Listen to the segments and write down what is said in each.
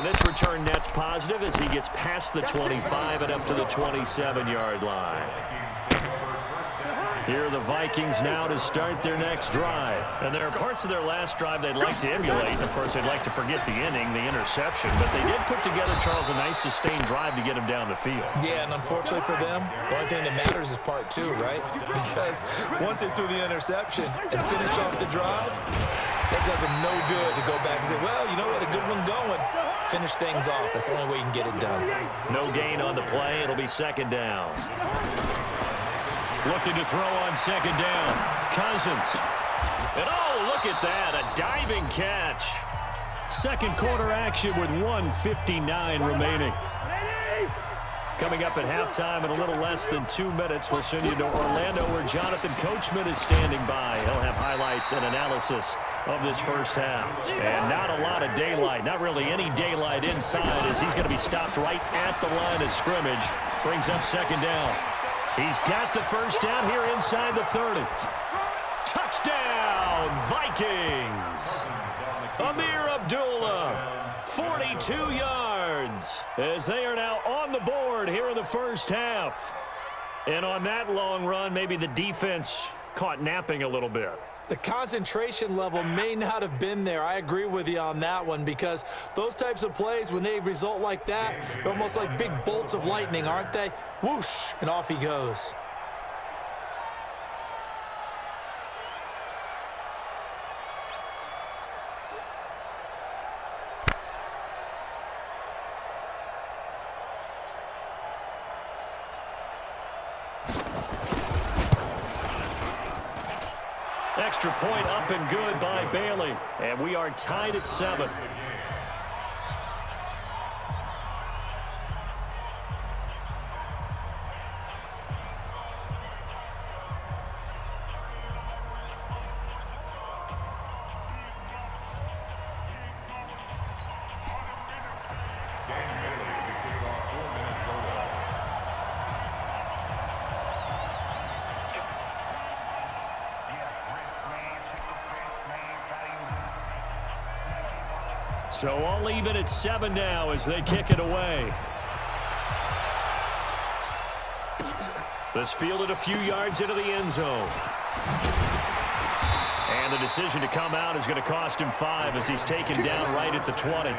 And this return net's positive as he gets past the 25 and up to the 27-yard line. Here are the Vikings now to start their next drive. And there are parts of their last drive they'd like to emulate. Of course, they'd like to forget the inning, the interception. But they did put together, Charles, a nice sustained drive to get him down the field. Yeah, and unfortunately for them, the only thing that matters is part two, right? Because once they threw the interception and finished off the drive, that does them no good to go back and say, well, you know what, a good one going. Finish things off. That's the only way you can get it done. No gain on the play. It'll be second down. Looking to throw on second down. Cousins. And oh, look at that. A diving catch. Second quarter action with 1:59 remaining. Coming up at halftime in a little less than 2 minutes, we'll send you to Orlando where Jonathan Coachman is standing by. He'll have highlights and analysis of this first half. And not a lot of daylight, not really any daylight inside as he's going to be stopped right at the line of scrimmage. Brings up second down. He's got the first down here inside the 30. Touchdown, Vikings. Amir Abdullah, 42 yards, as they are now on the board here in the first half. And on that long run, maybe the defense caught napping a little bit. The concentration level may not have been there. I agree with you on that one because those types of plays, when they result like that, they're almost like big bolts of lightning, aren't they? Whoosh, and off he goes. Extra point up and good by Bailey. And we are tied at 7. So all even at 7 now as they kick it away. This fielded a few yards into the end zone. And the decision to come out is going to cost him 5 as he's taken down right at the 20.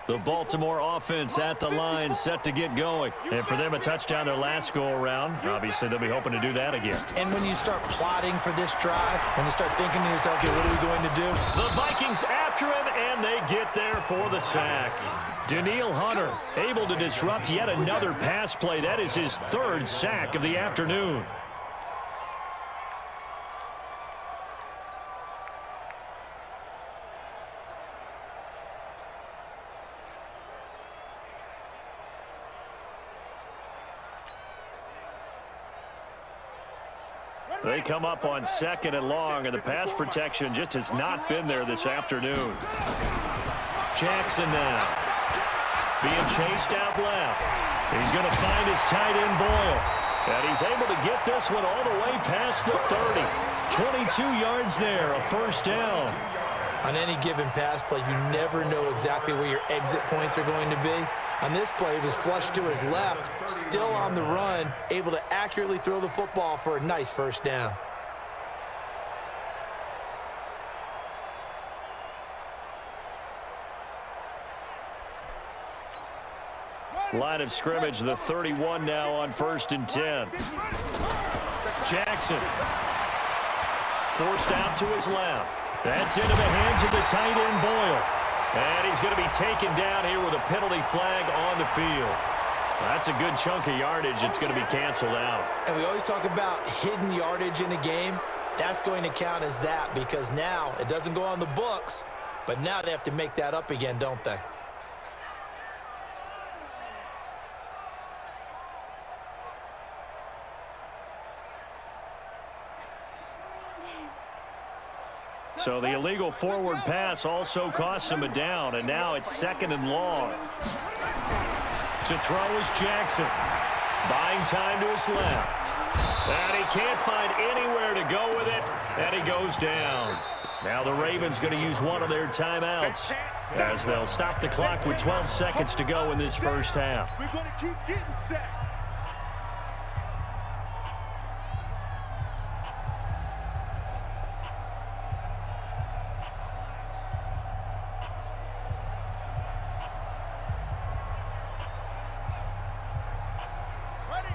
The Baltimore offense at the line, set to get going. And for them, a touchdown their last go-around. Obviously, they'll be hoping to do that again. And when you start plotting for this drive, when you start thinking to yourself, okay, what are we going to do? The Vikings after him, and they get there for the sack. Danielle Hunter able to disrupt yet another pass play. That is his 3rd sack of the afternoon. They come up on 2nd and long, and the pass protection just has not been there this afternoon. Jackson now being chased out left. He's going to find his tight end Boyle. And he's able to get this one all the way past the 30. 22 yards there, a first down. On any given pass play, you never know exactly where your exit points are going to be. On this play, it was flushed to his left, still on the run, able to accurately throw the football for a nice first down. Line of scrimmage, the 31 now on 1st and 10. Jackson forced out to his left. That's into the hands of the tight end Boyle. And he's going to be taken down here with a penalty flag on the field. That's a good chunk of yardage. It's going to be canceled out. And we always talk about hidden yardage in a game. That's going to count as that because now it doesn't go on the books, but now they have to make that up again, don't they? So the illegal forward pass also costs him a down, and now it's 2nd and long. To throw is Jackson. Buying time to his left. And he can't find anywhere to go with it, and he goes down. Now the Ravens going to use one of their timeouts as they'll stop the clock with 12 seconds to go in this first half. We're going to keep getting sacks.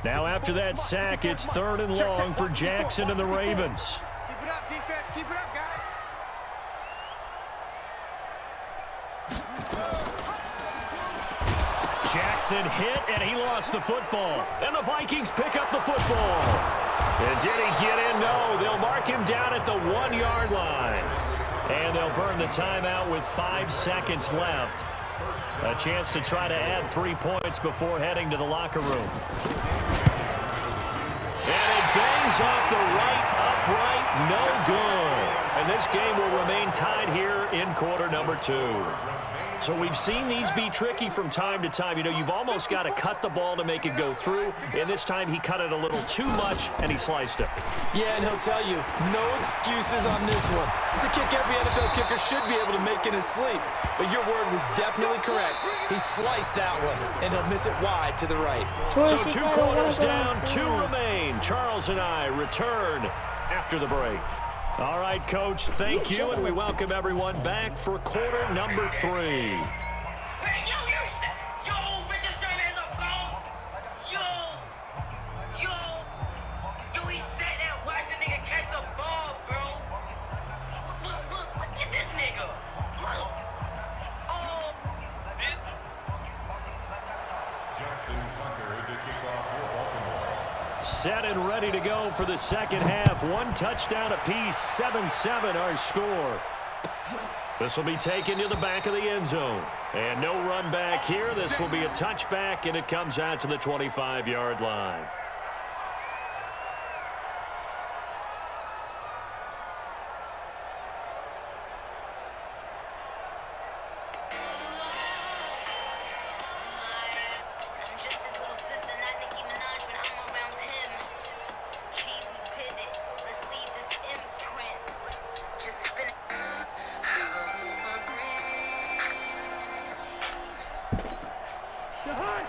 Now after that sack, it's 3rd and long for Jackson and the Ravens. Keep it up, defense. Keep it up, guys. Jackson hit, and he lost the football. And the Vikings pick up the football. And did he get in? No, they'll mark him down at the 1-yard line. And they'll burn the timeout with 5 seconds left. A chance to try to add 3 points before heading to the locker room. And it bangs off the right upright, no good. And this game will remain tied here in quarter number 2. So we've seen these be tricky from time to time. You know, you've almost got to cut the ball to make it go through. And this time he cut it a little too much, and he sliced it. Yeah, and he'll tell you, no excuses on this one. It's a kick every NFL kicker should be able to make in his sleep. But your word was definitely correct. He sliced that one, and he'll miss it wide to the right. So 2 quarters down, 2 remain. Charles and I return after the break. All right, Coach, thank you, and we welcome everyone back for quarter number 3. Set and ready to go for the second half. 1 touchdown apiece, 7-7 our score. This will be taken to the back of the end zone. And no run back here. This will be a touchback, and it comes out to the 25-yard line.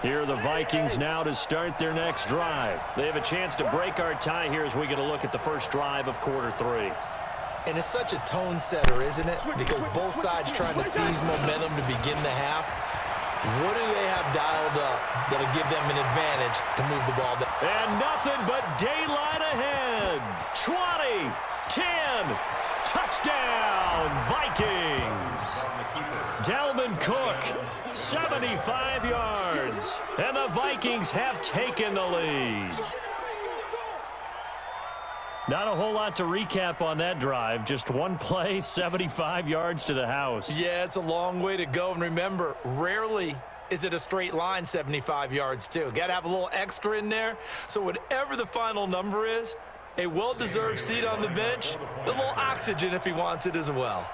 Here are the Vikings now to start their next drive. They have a chance to break our tie here as we get a look at the first drive of quarter 3. And it's such a tone setter, isn't it? Because both sides trying to seize momentum to begin the half. What do they have dialed up that'll give them an advantage to move the ball down? And nothing but daylight ahead. 20, 10, touchdown, Vikings. Dalvin Cook, 75 yards. And the Vikings have taken the lead. Not a whole lot to recap on that drive. Just one play, 75 yards to the house. Yeah, it's a long way to go. And remember, rarely is it a straight line 75 yards, too. Got to have a little extra in there. So whatever the final number is, a well-deserved seat on the bench, a little oxygen if he wants it as well.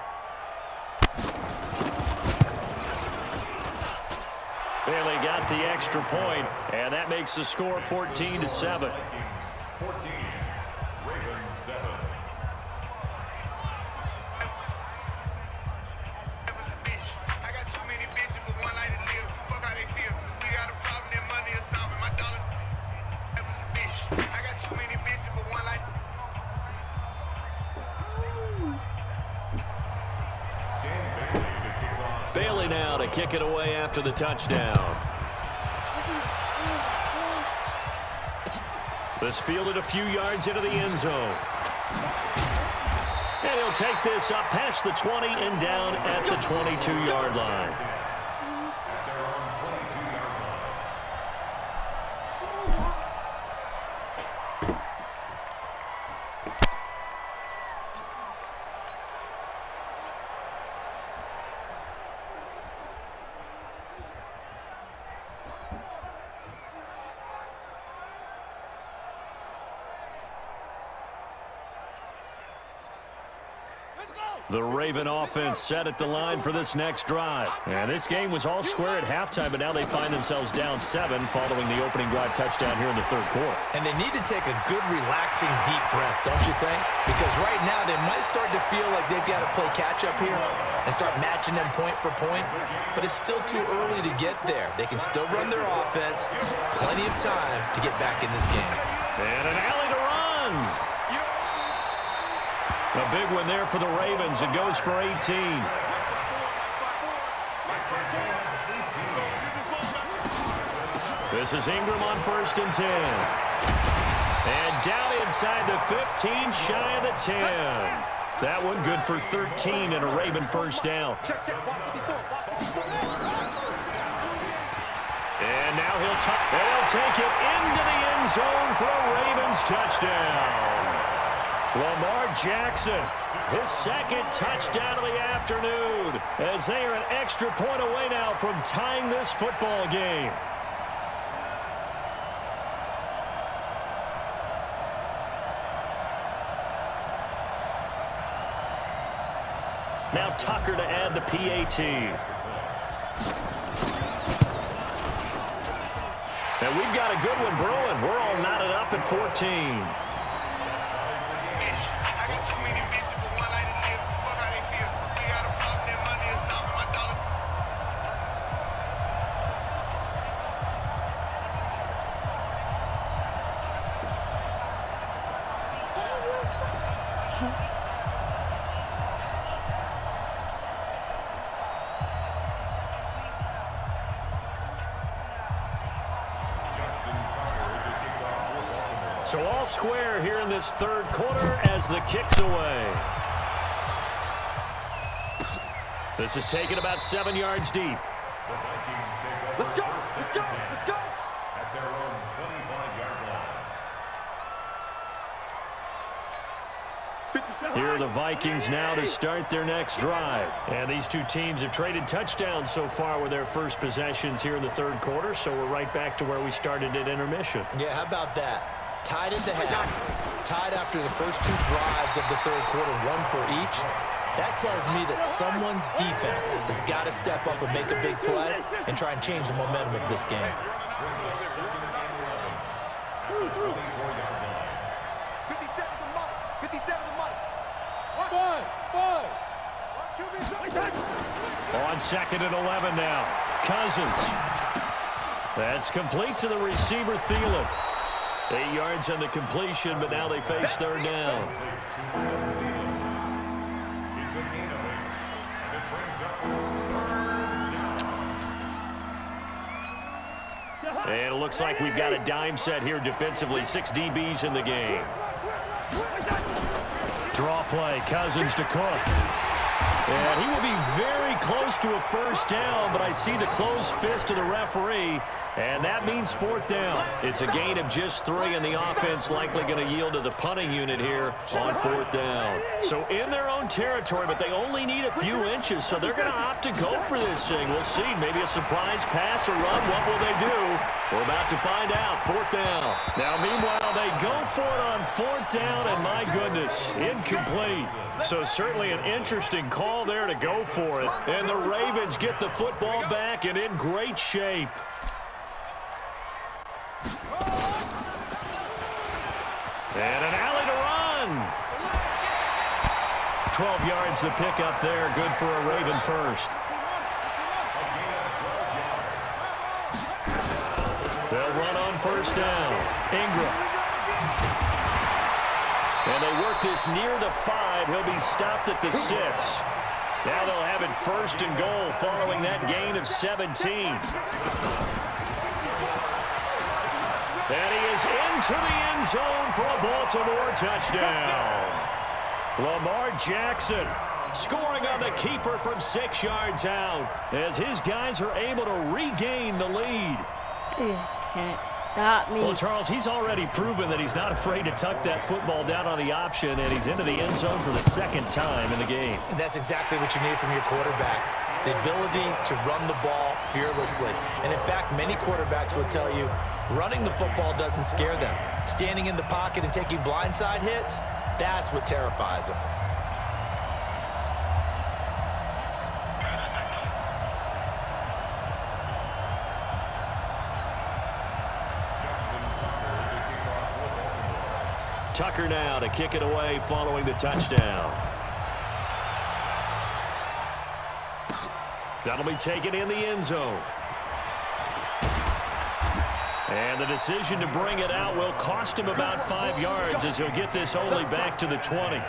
Bailey got the extra point, and that makes the score 14-7. 14. Bailey now to kick it away after the touchdown. This fielded a few yards into the end zone. And he'll take this up past the 20 and down at the 22-yard line. The Raven offense set at the line for this next drive. And this game was all square at halftime, but now they find themselves down 7 following the opening drive touchdown here in the third quarter. And they need to take a good, relaxing, deep breath, don't you think? Because right now they might start to feel like they've got to play catch-up here and start matching them point for point. But it's still too early to get there. They can still run their offense. Plenty of time to get back in this game. And an alley to run. A big one there for the Ravens. It goes for 18. This is Ingram on 1st and 10. And down inside the 15, shy of the 10. That one good for 13 and a Raven first down. And now he'll take it into the end zone for a Ravens touchdown. Lamar Jackson, his second touchdown of the afternoon, as they are an extra point away now from tying this football game. Now Tucker to add the PAT. And we've got a good one brewing. We're all knotted up at 14. So all square here in this third quarter as the kick's away. This is taken about 7 yards deep. Let's go, let's go, let's go. At their own 25-yard line. Here are the Vikings now to start their next drive. And these two teams have traded touchdowns so far with their first possessions here in the third quarter, so we're right back to where we started at intermission. Yeah, how about that? Tied into half, tied after the first 2 drives of the third quarter, 1 for each. That tells me that someone's defense has got to step up and make a big play and try and change the momentum of this game. On 2nd and 11 now. Cousins. That's complete to the receiver, Thielen. 8 yards on the completion, but now they face third down. And it looks like we've got a dime set here defensively. 6 DBs in the game. Draw play. Cousins to Cook. And he will be very close to a first down, but I see the closed fist of the referee, and that means 4th down. It's a gain of just 3, and the offense likely going to yield to the punting unit here on 4th down. So in their own territory, but they only need a few inches, so they're going to opt to go for this thing. We'll see. Maybe a surprise pass or run. What will they do? We're about to find out. 4th down. Now, meanwhile, they go for it on 4th down, and my goodness, incomplete. So certainly an interesting call there to go for it. And the Ravens get the football back and in great shape. And an alley to run. 12 yards the pickup there. Good for a Raven first. They'll run on first down. Ingram. And they work this near the 5. He'll be stopped at the 6. Now they'll have it 1st and goal following that gain of 17. And he is into the end zone for a Baltimore touchdown. Lamar Jackson scoring on the keeper from 6 yards out as his guys are able to regain the lead. Well, Charles, he's already proven that he's not afraid to tuck that football down on the option, and he's into the end zone for the second time in the game. And that's exactly what you need from your quarterback, the ability to run the ball fearlessly. And, in fact, many quarterbacks will tell you running the football doesn't scare them. Standing in the pocket and taking blindside hits, that's what terrifies them. Tucker now to kick it away following the touchdown. That'll be taken in the end zone. And the decision to bring it out will cost him about 5 yards as he'll get this only back to the 20.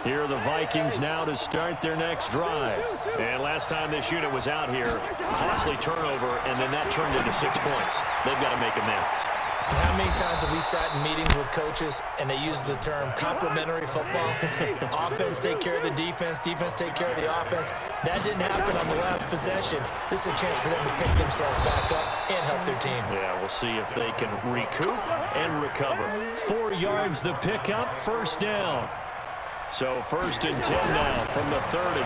Here are the Vikings now to start their next drive. And last time this unit was out here, costly turnover, and then that turned into 6 points. They've got to make amends. And how many times have we sat in meetings with coaches and they use the term complementary football? Offense take care of the defense, defense take care of the offense. That didn't happen on the last possession. This is a chance for them to pick themselves back up and help their team. Yeah, we'll see if they can recoup and recover. 4 yards the pickup, first down. So 1st and 10 now from the 30.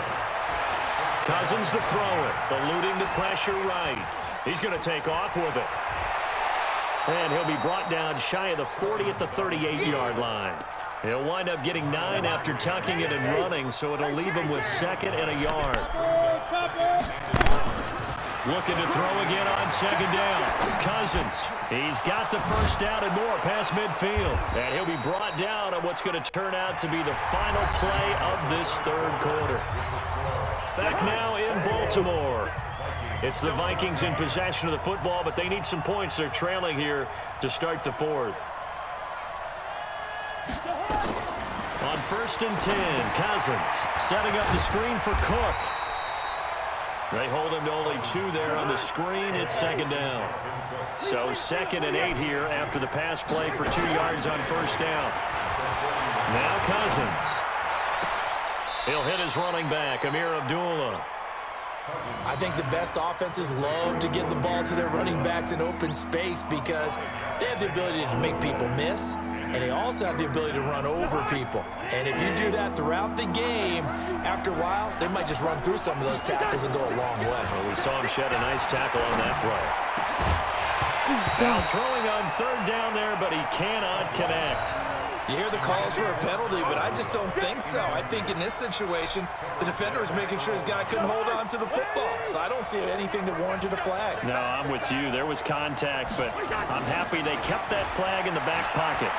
Cousins to throw it, eluding the pressure right. He's going to take off with it. And he'll be brought down shy of the 40 at the 38-yard line. He'll wind up getting 9 after tucking it and running, so it'll leave him with 2nd and a yard. Looking to throw again on 2nd down. Cousins, he's got the first down and more past midfield. And he'll be brought down on what's going to turn out to be the final play of this 3rd quarter. Back now in Baltimore. It's the Vikings in possession of the football, but they need some points. They're trailing here to start the 4th. On 1st and 10, Cousins setting up the screen for Cook. They hold him to only 2 there on the screen. It's 2nd down. So 2nd and 8 here after the pass play for 2 yards on 1st down. Now Cousins. He'll hit his running back, Amir Abdullah. I think the best offenses love to get the ball to their running backs in open space because they have the ability to make people miss, and they also have the ability to run over people. And if you do that throughout the game, after a while, they might just run through some of those tackles and go a long way. Well, we saw him shed a nice tackle on that play. Now throwing on 3rd down there, but he cannot connect. You hear the calls for a penalty, but I just don't think so. I think in this situation, the defender was making sure his guy couldn't hold on to the football. So I don't see anything to warrant a flag. No, I'm with you. There was contact, but I'm happy they kept that flag in the back pocket.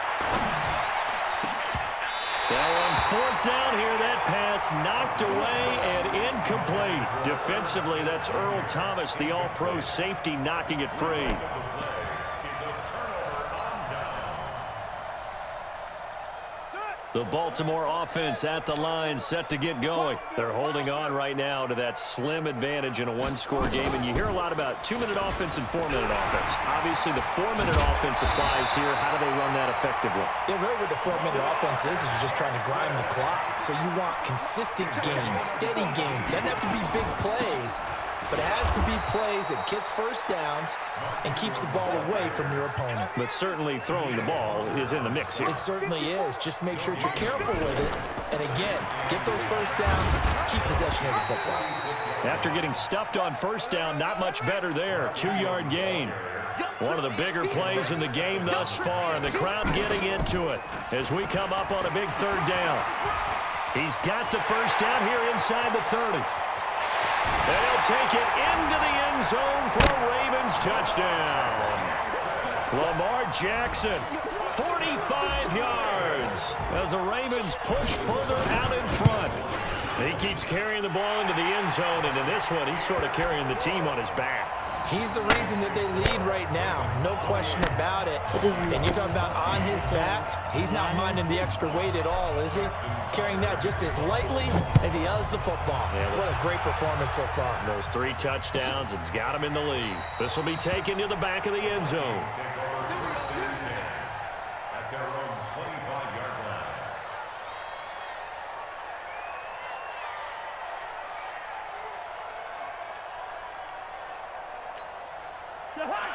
Well, on 4th down here, that pass knocked away and incomplete. Defensively, that's Earl Thomas, the all-pro safety, knocking it free. The Baltimore offense at the line, set to get going. They're holding on right now to that slim advantage in a 1-score game, and you hear a lot about 2-minute offense and 4-minute offense. Obviously, the 4-minute offense applies here. How do they run that effectively? Yeah, really what the 4-minute offense is you're just trying to grind the clock. So you want consistent gains, steady gains. Doesn't have to be big plays, but it has to be plays that gets first downs and keeps the ball away from your opponent. But certainly throwing the ball is in the mix here. It certainly is. Just make sure you're careful with it. And again, get those first downs, keep possession of the football. After getting stuffed on 1st down, not much better there. 2-yard gain. One of the bigger plays in the game thus far, and the crowd getting into it as we come up on a big 3rd down. He's got the first down here inside the 30. They'll take it into the end zone for a Ravens touchdown. Lamar Jackson, 45 yards as the Ravens push further out in front. He keeps carrying the ball into the end zone, and in this one, he's sort of carrying the team on his back. He's the reason that they lead right now. No question about it. And you're talking about on his back. He's not minding the extra weight at all, is he? Carrying that just as lightly as he does the football. Yeah, what a great performance so far. Those 3 touchdowns, it's got him in the lead. This will be taken to the back of the end zone.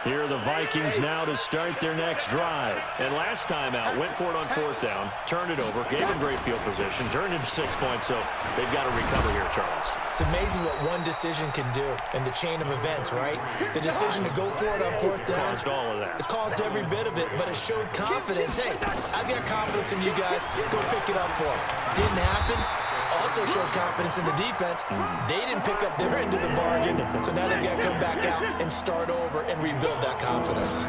Here are the Vikings now to start their next drive. And last time out, went for it on fourth down, turned it over, gave them great field position, turned into 6 points, so they've got to recover here, Charles. It's amazing what one decision can do in the chain of events, right? The decision to go for it on fourth down. Caused all of that. It caused every bit of it, but it showed confidence. Hey, I've got confidence in you guys. Go pick it up for them. Didn't happen. Also showed confidence in the defense. They didn't pick up their end of the bargain, so now they've got to come back out and start over and rebuild that confidence.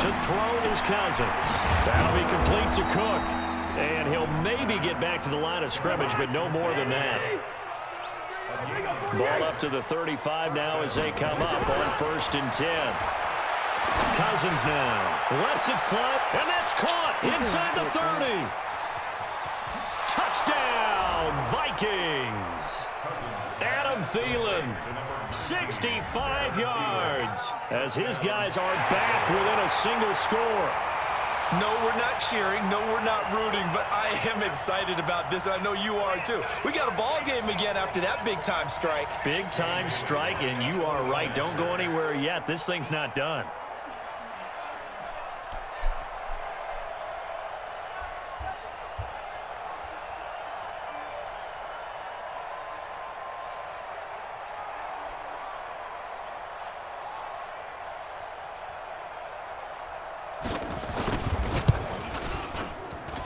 To throw is Cousins. That'll be complete to Cook. And he'll maybe get back to the line of scrimmage, but no more than that. Ball up to the 35 now as they come up on 1st and 10. Cousins now lets it fly, and that's caught inside the 30. Touchdown, Vikings. Adam Thielen, 65 yards, as his guys are back within a single score. No, we're not cheering. No, we're not rooting, but I am excited about this, and I know you are too. We got a ball game again after that big-time strike. Big-time strike, and you are right. Don't go anywhere yet. This thing's not done.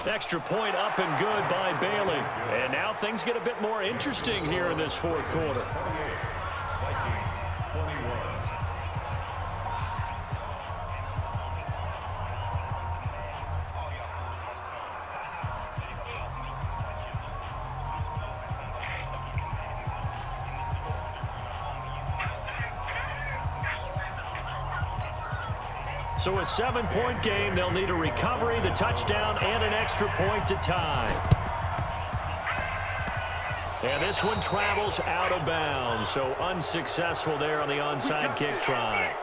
Extra point up and good by Bailey. And now things get a bit more interesting here in this fourth quarter. Vikings 21. So a 7-point game, they'll need a recovery, the touchdown, and an extra point to tie. And this one travels out of bounds, so unsuccessful there on the onside kick try.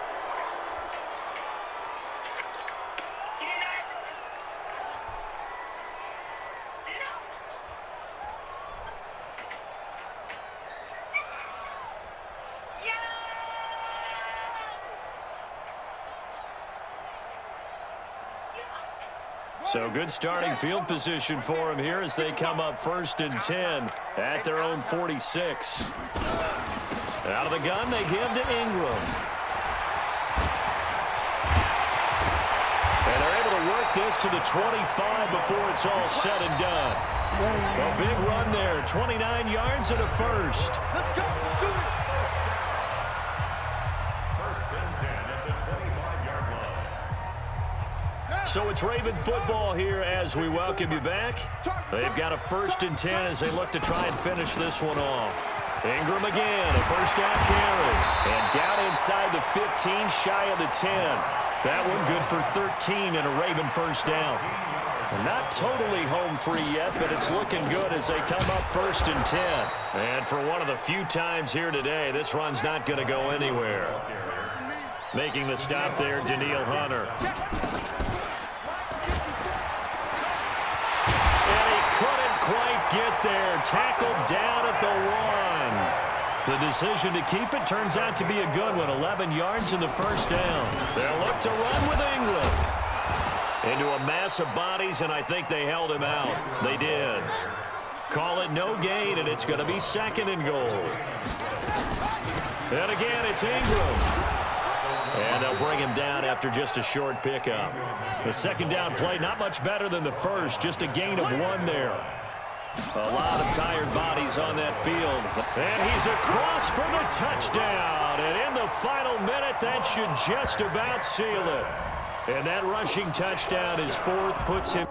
So good starting field position for them here as they come up 1st and 10 at their own 46. Out of the gun, they give to Ingram. And they're able to work this to the 25 before it's all said and done. A big run there, 29 yards and a first. Let's go. Do it. 1st and 10 at the 25-yard line. So it's Raven football here as we welcome you back. They've got a 1st and 10 as they look to try and finish this one off. Ingram again, a first down carry. And down inside the 15, shy of the 10. That one good for 13 and a Raven first down. Not totally home free yet, but it's looking good as they come up 1st and 10. And for one of the few times here today, this run's not going to go anywhere. Making the stop there, Danielle Hunter. Quite get there. Tackled down at the 1. The decision to keep it turns out to be a good one. 11 yards in the first down. They'll look to run with Ingram. Into a mass of bodies, and I think they held him out. They did. Call it no gain, and it's going to be 2nd and goal. And again, it's Ingram. And they'll bring him down after just a short pickup. The 2nd down play, not much better than the first. Just a gain of 1 there. A lot of tired bodies on that field. And he's across for the touchdown. And in the final minute, that should just about seal it. And that rushing touchdown is 4th, puts him.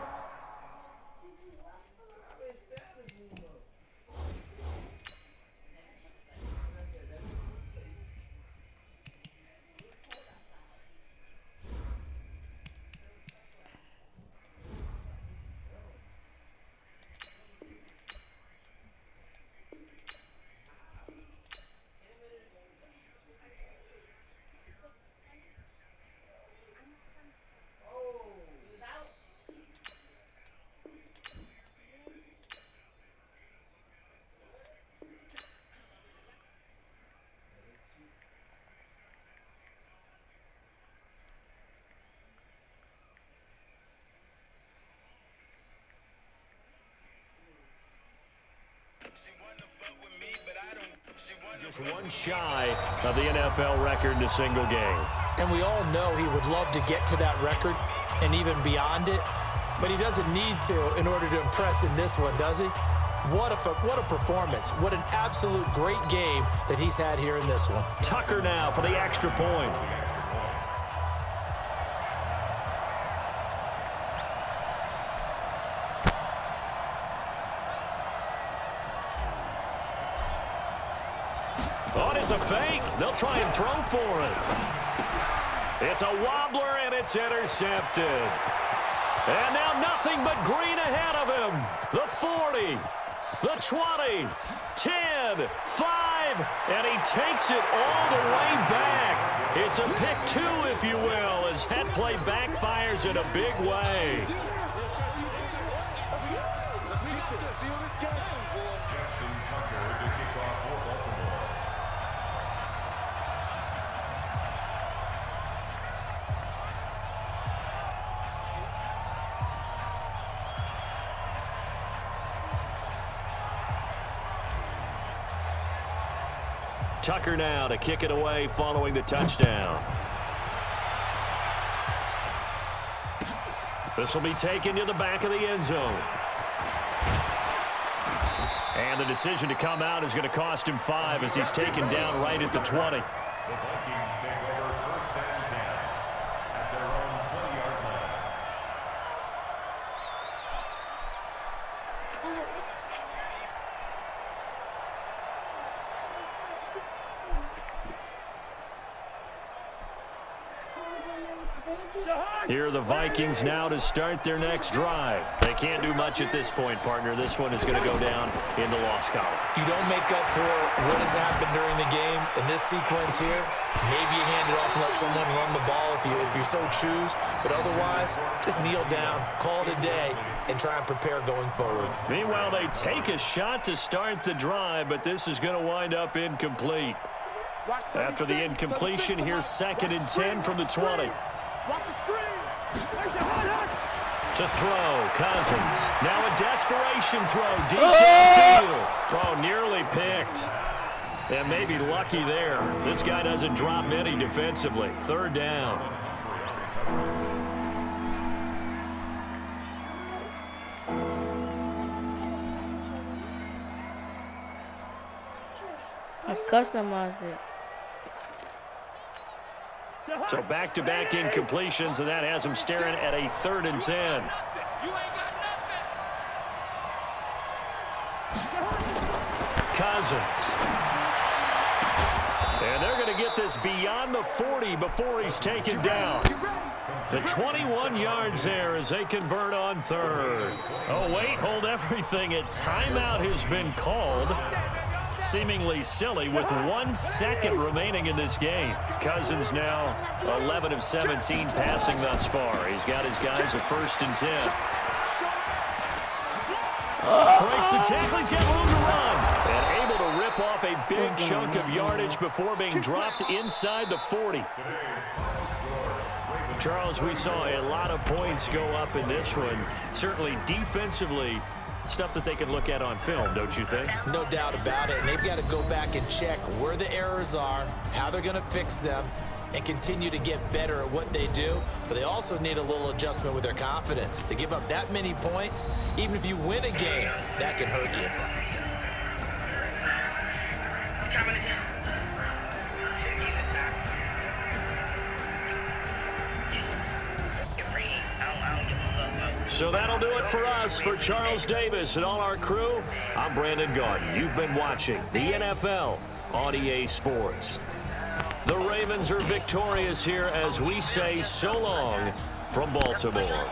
Just one shy of the NFL record in a single game. And we all know he would love to get to that record and even beyond it, but he doesn't need to in order to impress in this one, does he? What a performance. What an absolute great game that he's had here in this one. Tucker now for the extra point. Oh, it's a fake. They'll try and throw for it. It's a wobbler, and it's intercepted. And now nothing but green ahead of him. The 40, the 20, 10, 5, and he takes it all the way back. It's a pick two, if you will, as that play backfires in a big way. Tucker now to kick it away following the touchdown. This will be taken to the back of the end zone. And the decision to come out is going to cost him 5 as he's taken down right at the 20. The Vikings take over first and 10 at their own 20-yard line. Here are the Vikings now to start their next drive. They can't do much at this point, partner. This one is going to go down in the loss column. You don't make up for what has happened during the game in this sequence here. Maybe you hand it off and let someone run the ball if you so choose. But otherwise, just kneel down, call it a day, and try and prepare going forward. Meanwhile, they take a shot to start the drive, but this is going to wind up incomplete. After the incompletion, here's 2nd and 10 from the 20. Watch the screen. To throw, Cousins. Now a desperation throw deep downfield. Oh, nearly picked. And maybe lucky there. This guy doesn't drop many defensively. 3rd down. I customized it. So back-to-back incompletions, and that has him staring at a 3rd and 10. Cousins. And they're going to get this beyond the 40 before he's taken down. The 21 yards there as they convert on 3rd. Oh, wait, hold everything. A timeout has been called. Seemingly silly with 1 second remaining in this game. Cousins now 11 of 17 passing thus far. He's got his guys a 1st and 10. Breaks the tackle. He's got room to run. And able to rip off a big chunk of yardage before being dropped inside the 40. Charles, we saw a lot of points go up in this one. Certainly defensively, stuff that they can look at on film, don't you think? No doubt about it. And they've got to go back and check where the errors are, how they're going to fix them, and continue to get better at what they do. But they also need a little adjustment with their confidence. To give up that many points, even if you win a game, that can hurt you. So that'll do it for us. For Charles Davis and all our crew, I'm Brandon Garden. You've been watching the NFL on EA Sports. The Ravens are victorious here as we say so long from Baltimore.